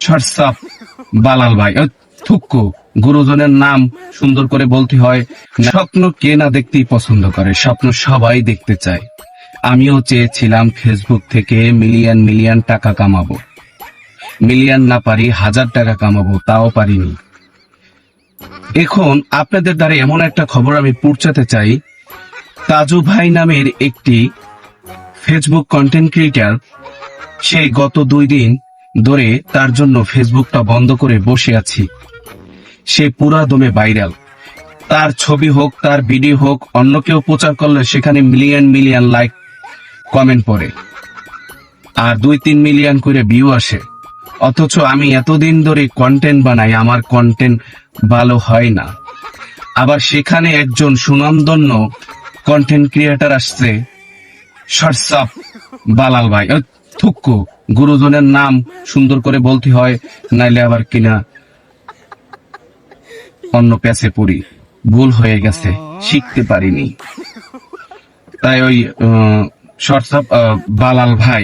WhatsApp বালাল ভাই থুক্কু গুরুজনের নাম সুন্দর করে বলতে হয়। স্বপ্ন কে না দেখতেই পছন্দ করে, স্বপ্ন সবাই দেখতে চায়। আমিও চেয়েছিলাম ফেসবুক থেকে মিলিয়ন মিলিয়ন টাকা কামাবো, মিলিয়ন না পারি 1000 টাকা কামাবো, তাও পারিনি। এখন আপনাদের দ্বারা এমন একটা খবর আমি পৌঁছাতে চাই, তাজু ভাই নামের একটি ফেসবুক কন্টেন্ট ক্রিয়েটর, সেই গত 2 দিন ধরে তার জন্য ফেসবুকটা বন্ধ করে বসে আছি। সে পুরা দমে ভাইরাল। তার ছবি হোক, তার ভিডিও হোক, অন্য কেউ প্রচার করলে সেখানে মিলিয়ন মিলিয়ন লাইক কমেন্ট পড়ে, আর 2-3 মিলিয়ন করে ভিউ আসে। অথচ আমি এতদিন ধরে কন্টেন্ট বানাই, আমার কন্টেন্ট ভালো হয় না। আবার সেখানে একজন সুনামধন্য কন্টেন্ট ক্রিয়েটর আসছে, হোয়াটসঅ্যাপ বালাল ভাই থুক্কু গুরুজনের নাম সুন্দর করে বলতে হয়, নাইলে আবার কিনা অন্য প্যাচে পড়ি। ভুল হয়ে গেছে, শিখতে পারিনি। তাই ওই হোয়াটসঅ্যাপ বালাল ভাই,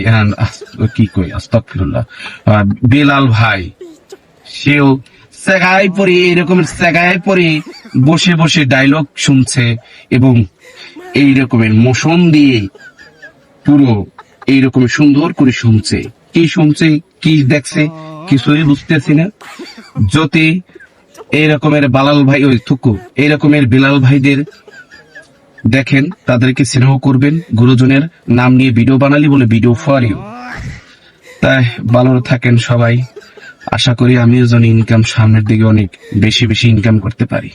কি কই আস্তাগফিরুল্লাহ, বেলাল ভাই, সেও সেগায় পড়ে, এরকমের সেগায় পড়ে বসে বসে ডায়লগ শুনছে এবং এই রকমের মোশন দিয়ে পুরো এইরকম সুন্দর করে শুনছে। কি শুনছে, কি দেখছে, কিছুই বুঝতেছি না। যদি এইরকমের বালাল ভাই ওই থুকু এইরকমের বিলাল ভাইদের দেখেন, তাদেরকে স্নেহ করবেন। গুরুজনের নাম নিয়ে ভিডিও বানালি বলে ভিডিও ফর ইউ। তাই ভালো থাকেন সবাই। আশা করি আমিও যেন ইনকাম সামনের দিকে অনেক বেশি বেশি ইনকাম করতে পারি।